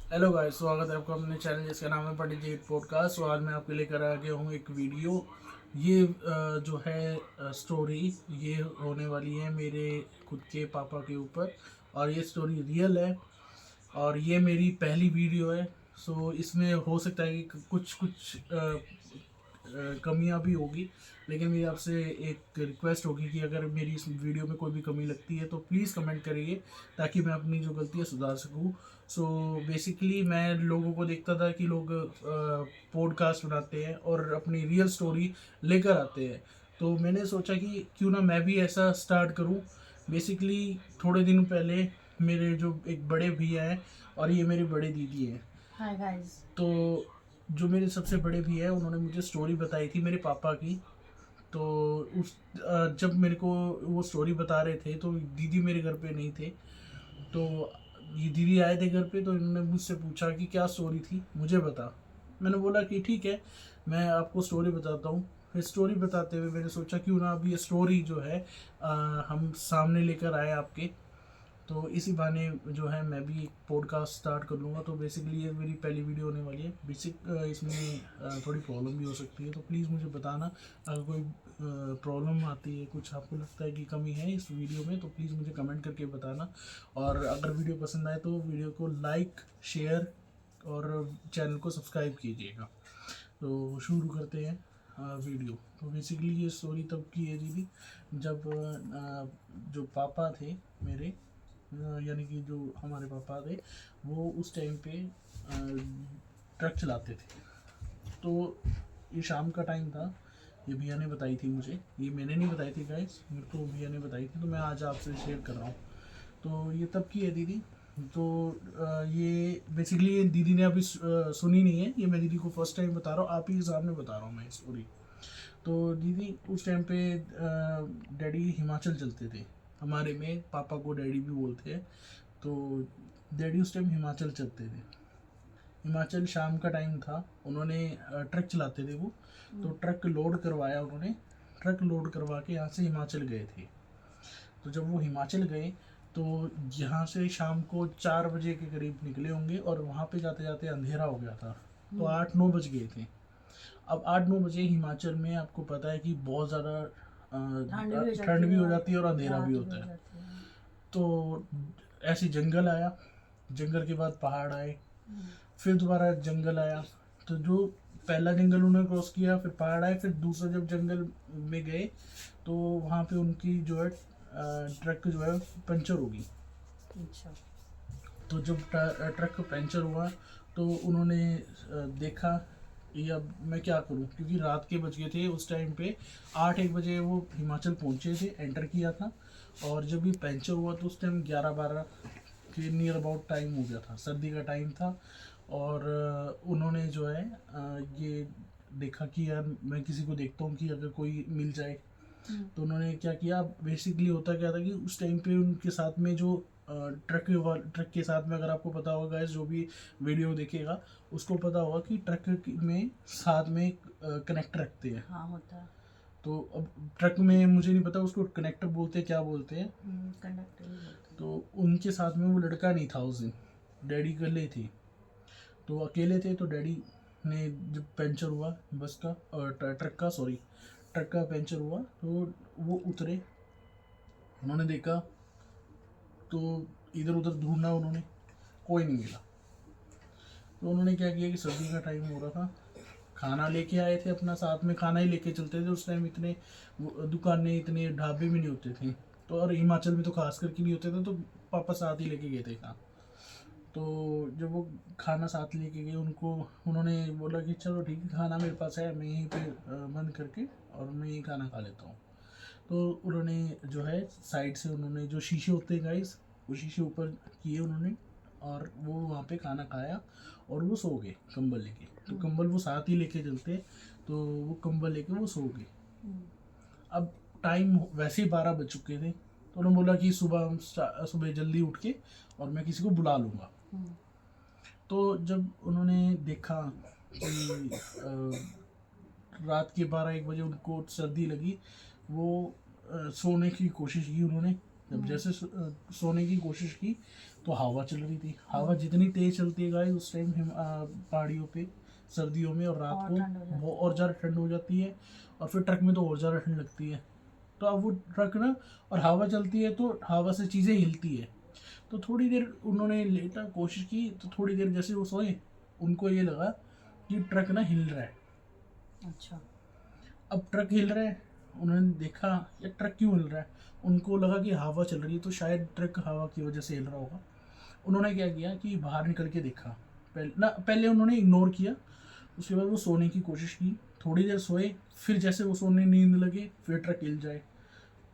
Hello guys, स्वागत है आपका अपने चैनल जिसका नाम है पंडित जी पॉडकास्ट। तो आज मैं आपके लेकर आ गया हूँ एक वीडियो। ये जो है स्टोरी, ये होने वाली है मेरे खुद के पापा के ऊपर। और ये स्टोरी रियल है और ये मेरी पहली वीडियो है। सो इसमें हो सकता है कि कुछ कुछ कमियां भी होगी, लेकिन मेरी आपसे एक रिक्वेस्ट होगी कि अगर मेरी इस वीडियो में कोई भी कमी लगती है तो प्लीज़ कमेंट करिए, ताकि मैं अपनी जो गलतियां सुधार सकूं। सो बेसिकली मैं लोगों को देखता था कि लोग पॉडकास्ट बनाते हैं और अपनी रियल स्टोरी लेकर आते हैं। तो मैंने सोचा कि क्यों ना मैं भी ऐसा स्टार्ट करूं। बेसिकली थोड़े दिन पहले मेरे जो एक बड़े भैया हैं और ये मेरी बड़ी दीदी है। Hi guys. तो जो मेरे सबसे बड़े भैया है उन्होंने मुझे स्टोरी बताई थी मेरे पापा की। तो जब मेरे को वो स्टोरी बता रहे थे तो दीदी मेरे घर पे नहीं थे। तो ये दीदी आए थे घर पे, तो इन्होंने मुझसे पूछा कि क्या स्टोरी थी, मुझे बता। मैंने बोला कि ठीक है, मैं आपको स्टोरी बताता हूँ। फिर स्टोरी बताते हुए मैंने सोचा क्यों ना अब ये स्टोरी जो है हम सामने लेकर आए आपके। तो इसी बहाने जो है मैं भी एक पॉडकास्ट स्टार्ट कर लूँगा। तो बेसिकली ये मेरी पहली वीडियो होने वाली है। बेसिक इसमें थोड़ी प्रॉब्लम भी हो सकती है, तो प्लीज़ मुझे बताना अगर कोई प्रॉब्लम आती है, कुछ आपको लगता है कि कमी है इस वीडियो में, तो प्लीज़ मुझे कमेंट करके बताना। और अगर वीडियो पसंद आए तो वीडियो को लाइक, शेयर और चैनल को सब्सक्राइब कीजिएगा। तो शुरू करते हैं वीडियो। तो बेसिकली ये स्टोरी तब की है दीदी, जब जो पापा थे मेरे, यानी कि जो हमारे पापा थे, वो उस टाइम पे ट्रक चलाते थे। तो ये शाम का टाइम था। ये भैया ने बताई थी मुझे, ये मैंने नहीं बताई थी गाइस, मेरे को भैया ने बताई थी, तो मैं आज आपसे शेयर कर रहा हूँ। तो ये तब की है दीदी। तो ये बेसिकली ये दीदी ने अभी सुनी नहीं है, ये मैं दीदी को फर्स्ट टाइम बता रहा हूँ, आप ही के सामने बता रहा हूँ मैं स्टोरी। तो दीदी उस टाइम पे डैडी हिमाचल चलते थे। हमारे में पापा को डैडी भी बोलते हैं। तो डैडी उस टाइम हिमाचल चलते थे। हिमाचल शाम का टाइम था, उन्होंने ट्रक चलाते थे वो। तो ट्रक लोड करवाया उन्होंने, ट्रक लोड करवा के यहाँ से हिमाचल गए थे। तो जब वो हिमाचल गए तो यहाँ से शाम को 4 बजे के करीब निकले होंगे और वहाँ पे जाते जाते अंधेरा हो गया था। तो 8-9 बज गए थे। अब 8-9 बजे हिमाचल में आपको पता है कि बहुत ज़्यादा ठंड भी हो जाती है और अंधेरा भी रात भी हो होता है। जाती है। तो ऐसे जंगल आया, जंगल के बाद पहाड़ आए, फिर दोबारा जंगल आया। तो जो पहला जंगल उन्होंने क्रॉस किया, फिर पहाड़ आए, फिर दूसरा जब जंगल में गए तो वहाँ पे उनकी जो है ट्रक जो है पंचर होगी। अच्छा। तो जब ट्रक पंचर हुआ तो उन्होंने देखा कि अब मैं क्या करूं, क्योंकि रात के बज गए थे उस टाइम पे। 8-1 बजे वो हिमाचल पहुंचे थे, एंटर किया था। और जब ये पंचर हुआ तो उस टाइम 11-12 के नियर अबाउट टाइम हो गया था, सर्दी का टाइम था। और उन्होंने जो है ये देखा कि यार मैं किसी को देखता हूँ कि अगर कोई मिल जाए। तो उन्होंने क्या किया, बेसिकली होता क्या था कि उस टाइम पे उनके साथ में जो ट्रक के साथ में, अगर आपको पता होगा गाइस, जो भी वीडियो देखेगा उसको पता होगा कि ट्रक में साथ में कनेक्टर रखते हैं। हाँ, होता है। तो अब ट्रक में मुझे नहीं पता उसको कनेक्टर बोलते हैं क्या बोलते हैं। कंडक्टर ही बोलते हैं। तो उनके साथ में वो लड़का नहीं था उस दिन, डैडी अकेले थे। तो अकेले थे तो डैडी ने जब पंचर हुआ बस का और ट्रक का, सॉरी, ट्रक का पंचर हुआ तो वो उतरे। उन्होंने देखा तो इधर उधर ढूंढा उन्होंने, कोई नहीं मिला। तो उन्होंने क्या किया कि सर्दी का टाइम हो रहा था, खाना लेके आए थे अपना, साथ में खाना ही लेके चलते थे। उस टाइम इतने दुकानें, इतने ढाबे भी नहीं होते थे। तो और हिमाचल में तो खास करके नहीं होते थे, तो पापा साथ ही लेके गए थे खाना। तो जब वो खाना साथ लेके गए, उनको उन्होंने बोला कि चलो ठीक है, खाना मेरे पास है, मैं यहीं पे बंद करके और मैं यहीं खाना खा लेता हूँ। तो उन्होंने जो है साइड से उन्होंने जो शीशे होते हैं गाइस, वो शीशे ऊपर किए उन्होंने, और वो वहाँ पे खाना खाया और वो सो गए कंबल लेके। तो कंबल वो साथ ही लेके चलते, तो वो कंबल लेके वो सो गए। अब टाइम वैसे ही 12 बज चुके थे। तो उन्होंने बोला कि सुबह हम सुबह जल्दी उठ के और मैं किसी को बुला लूँगा। तो जब उन्होंने देखा कि रात के 12-1 बजे उनको सर्दी लगी, वो सोने की कोशिश की उन्होंने। जब जैसे सोने की कोशिश की तो हवा चल रही थी। हवा जितनी तेज चलती है गाइस उस टाइम पहाड़ियों पे सर्दियों में, और रात और को ठंड हो जाती वो और ज़्यादा ठंड हो जाती है, और फिर ट्रक में तो और ज़्यादा ठंड लगती है। तो अब वो ट्रक ना, और हवा चलती है तो हवा से चीज़ें हिलती है। तो थोड़ी देर उन्होंने लेटा कोशिश की, तो थोड़ी देर जैसे वो सोए उनको ये लगा कि ट्रक ना हिल रहा है। अच्छा। अब ट्रक हिल रहा है, उन्होंने देखा ये ट्रक क्यों हिल रहा है। उनको लगा कि हवा चल रही है, तो शायद ट्रक हवा की वजह से हिल रहा होगा। उन्होंने क्या किया कि बाहर निकल के देखा। पहले उन्होंने इग्नोर किया, उसके बाद वो सोने की कोशिश की। थोड़ी देर सोए, फिर जैसे वो सोने नींद लगे फिर ट्रक हिल जाए।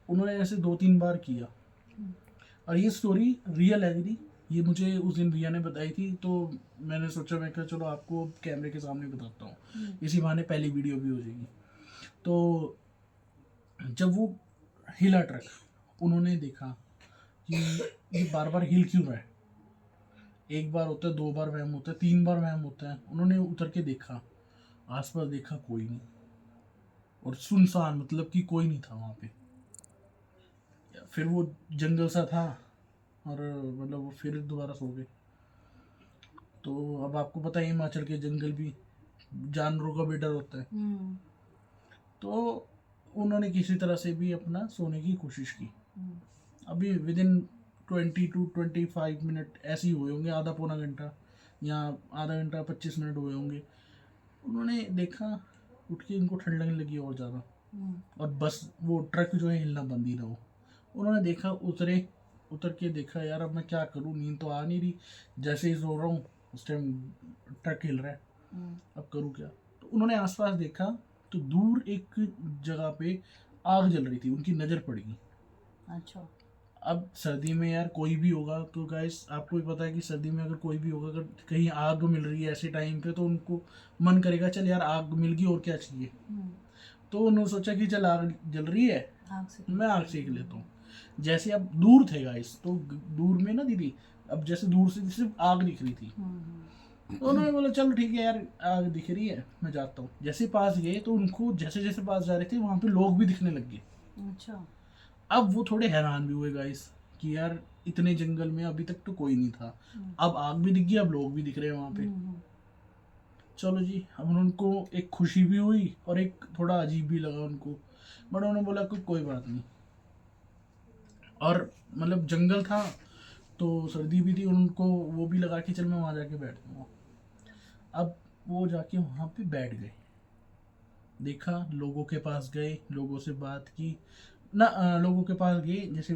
उन्होंने ऐसे 2-3 बार किया। और ये स्टोरी रियल है दीदी, ये मुझे उस दिन रिया ने बताई थी, तो मैंने सोचा, मैं कहा चलो आपको कैमरे के सामने बताता हूँ, इसी बहाने पहली वीडियो भी हो जाएगी। तो जब वो हिला ट्रक, उन्होंने देखा कि ये बार बार हिल क्यों रहा है। एक बार होता है, 2 बार वहम होता है, 3 बार वहम होता है। उन्होंने उतर के देखा, आसपास देखा, कोई नहीं, और सुनसान, मतलब कि कोई नहीं था वहाँ पे। फिर वो जंगल सा था, और मतलब वो फिर दोबारा सो गए। तो अब आपको पता है हिमाचल के जंगल भी जानवरों का भी डर होता है। तो उन्होंने किसी तरह से भी अपना सोने की कोशिश की। अभी विदिन 20 to 25 मिनट ऐसे ही हुए होंगे, आधा पौना घंटा या आधा घंटा 25 मिनट हुए होंगे। उन्होंने देखा, उठ के इनको ठंड लगने लगी और ज़्यादा, और बस वो ट्रक जो है हिलना बंद ही रहा। उन्होंने देखा, उतर के देखा, यार अब मैं क्या करूँ, नींद तो आ नहीं रही, जैसे ही सो रहा हूँ उस टाइम ट्रक हिल रहा है, अब करूँ क्या। तो उन्होंने आसपास देखा, तो दूर एक जगह पे आग जल रही थी, उनकी नज़र पड़ी। अच्छा। अब सर्दी में यार कोई भी होगा, तो गाइस आपको भी पता है कि सर्दी में अगर कोई भी होगा, अगर कहीं आग मिल रही है ऐसे टाइम पे, तो उनको मन करेगा चल यार आग मिल गई और क्या चाहिए। तो उन्होंने सोचा कि चल आग जल रही है, मैं आग सेक लेता हूँ। जैसे अब दूर थे गाइस, तो दूर में ना दीदी, अब जैसे दूर से सिर्फ आग दिख रही थी, तो उन्होंने बोला चलो ठीक है यार आग दिख रही है, मैं जाता हूँ। जैसे पास गए तो उनको जैसे जैसे पास जा रहे थे वहाँ पे लोग भी दिखने लग गए। अच्छा। अब वो थोड़े हैरान भी हुए गाइस कि यार इतने जंगल में अभी तक तो कोई नहीं था, अब आग भी दिख गई, अब लोग भी दिख रहे हैं वहाँ पे। चलो जी, अब उनको एक खुशी भी हुई और एक थोड़ा अजीब भी लगा उनको, बट उन्होंने बोला कोई बात नहीं। और मतलब जंगल था तो सर्दी भी थी, उनको वो भी लगा कि चल मैं वहाँ जाके बैठ जाऊँगा। अब वो जाके वहाँ पे बैठ गए, देखा, लोगों के पास गए, लोगों से बात की ना, लोगों के पास गए, जैसे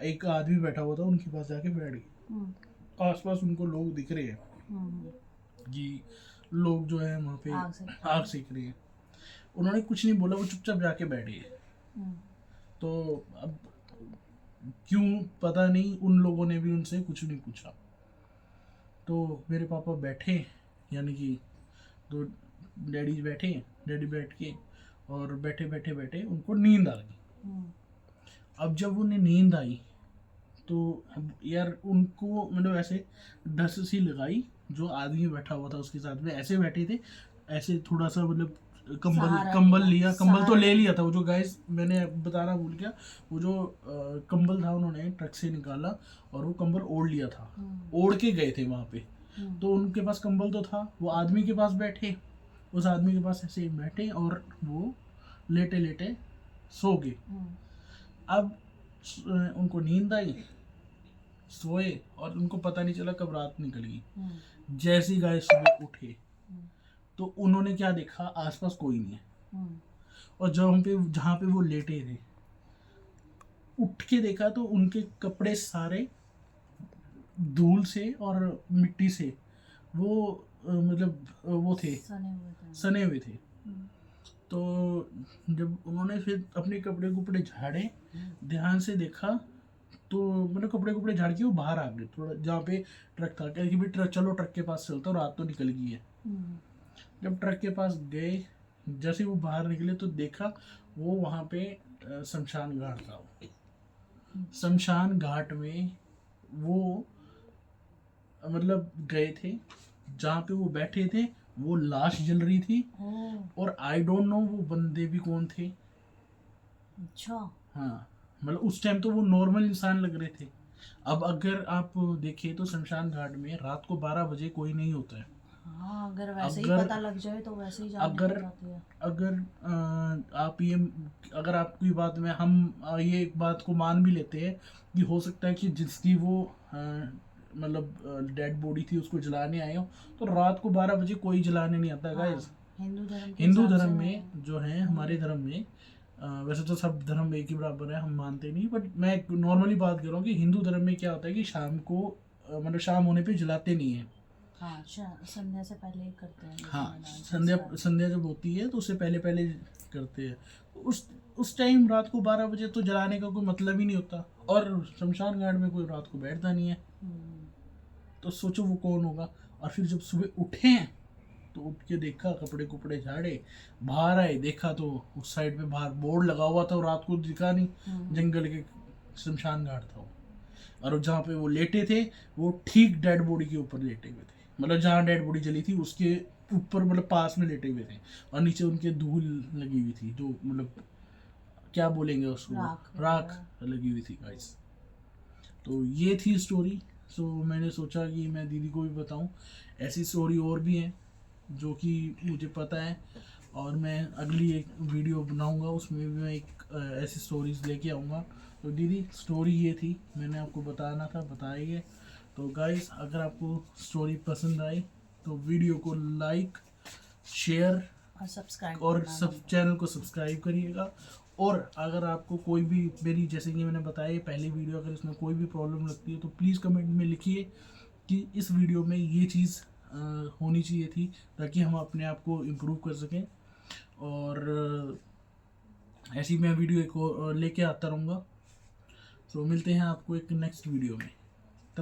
एक आदमी बैठा हुआ था उनके पास जाके बैठ गए। आसपास उनको लोग दिख रहे हैं कि लोग जो है वहाँ पे आग सेक रहे हैं। उन्होंने कुछ नहीं बोला, वो चुपचाप जाके बैठ गए। तो अब क्यों पता नहीं, उन लोगों ने भी उनसे कुछ नहीं पूछा। तो मेरे पापा बैठे, यानी कि तो डैडी बैठ के, और बैठे बैठे बैठे उनको नींद आ गई। अब जब उन्हें नींद आई तो यार उनको मतलब ऐसे डस सी लगाई, जो आदमी बैठा हुआ था उसके साथ में ऐसे बैठे थे, ऐसे थोड़ा सा मतलब कंबल लिया, कंबल तो ले लिया था। वो जो गाइस मैंने बताना भूल गया, वो जो कंबल था उन्होंने ट्रक से निकाला और वो कंबल ओढ़ लिया था, ओढ़ के गए थे वहाँ पे। तो उनके पास कंबल तो था, वो आदमी के पास बैठे, उस आदमी के पास ऐसे बैठे और वो लेटे लेटे सो गए। अब उनको नींद आई, सोए, और उनको पता नहीं चला कब रात निकल गई। जैसे ही गाय सुबह उठे तो उन्होंने क्या देखा, आसपास कोई नहीं है। और जहाँ पे वो लेटे थे, उठ के देखा तो उनके कपड़े सारे धूल से और मिट्टी से वो मतलब वो थे, सने हुए थे। तो जब उन्होंने फिर अपने कपड़े झाड़े, ध्यान से देखा, तो मैंने कपड़े झाड़ के वो बाहर आ गए थोड़ा, जहाँ पे ट्रक था। क्या कि भाई ट्रक, चलो ट्रक के पास चलता, रात तो निकल गई है। जब ट्रक के पास गए, जैसे वो बाहर निकले तो देखा वो वहाँ पे शमशान घाट था। शमशान घाट में वो मतलब गए थे, जहाँ पे वो बैठे थे वो लाश जल रही थी, और आई डोंट नो वो बंदे भी कौन थे। अच्छा। हाँ, मतलब उस टाइम तो वो नॉर्मल इंसान लग रहे थे, अब अगर आप देखें तो शमशान घाट में रात को 12 बजे कोई नहीं होता है। हाँ, अगर वैसे ही अगर पता लग जाए तो वैसे ही जान अगर निकल जाती है। अगर आप ये, अगर आपकी बात में हम ये एक बात को मान भी लेते हैं कि हो सकता है कि जिसकी वो मतलब डेड बॉडी थी उसको जलाने आए हो, तो रात को 12 बजे कोई जलाने नहीं आता हाँ, गाइस। हिंदू धर्म के हिंदू हिसाब से धर्म मैं में जो है, हमारे धर्म में वैसे तो सब धर्म एक ही बराबर है, हम मानते नहीं, बट मैं नॉर्मली बात कर रहा हूँ कि हिंदू धर्म में क्या होता है कि शाम को मतलब शाम होने पे जलाते नहीं है। हाँ, संध्या से पहले ही करते हैं, लेकिन हाँ, मैंने संध्या संस्कार। संध्या जब होती है तो उससे पहले पहले करते हैं। तो उस टाइम रात को 12 बजे तो जलाने का कोई मतलब ही नहीं होता, और शमशान घाट में कोई रात को बैठता नहीं है। हम्म, तो सोचो वो कौन होगा। और फिर जब सुबह उठे हैं तो उठ के देखा, कपड़े कुपड़े झाड़े, बाहर आए, देखा तो उस साइड पे बाहर बोर्ड लगा हुआ था और रात को दिखा नहीं, जंगल के शमशान घाट था वो। और जहाँ पे वो लेटे थे वो ठीक डेड बॉडी के ऊपर लेटे हुए थे, मतलब जहाँ डेड बॉडी जली थी उसके ऊपर, मतलब पास में लेटे हुए थे। और नीचे उनके धूल लगी हुई थी, जो मतलब क्या बोलेंगे उसको, राख लगी हुई थी गाइस। तो ये थी स्टोरी। सो मैंने सोचा कि मैं दीदी को भी बताऊं। ऐसी स्टोरी और भी हैं जो कि मुझे पता है, और मैं अगली एक वीडियो बनाऊंगा, उसमें भी मैं एक ऐसी स्टोरीज लेके आऊँगा। तो दीदी स्टोरी ये थी, मैंने आपको बताना था, बताइए। तो गाइस अगर आपको स्टोरी पसंद आई तो वीडियो को लाइक, शेयर और सब्सक्राइब और करना सब चैनल को सब्सक्राइब करिएगा। और अगर आपको कोई भी मेरी, जैसे कि मैंने बताया ये पहली वीडियो, अगर इसमें कोई भी प्रॉब्लम लगती है तो प्लीज़ कमेंट में लिखिए कि इस वीडियो में ये चीज़ होनी चाहिए थी, ताकि हम अपने आप को इम्प्रूव कर सकें। और ऐसी मैं वीडियो एक और लेके आता रहूँगा। तो मिलते हैं आपको एक नेक्स्ट वीडियो में।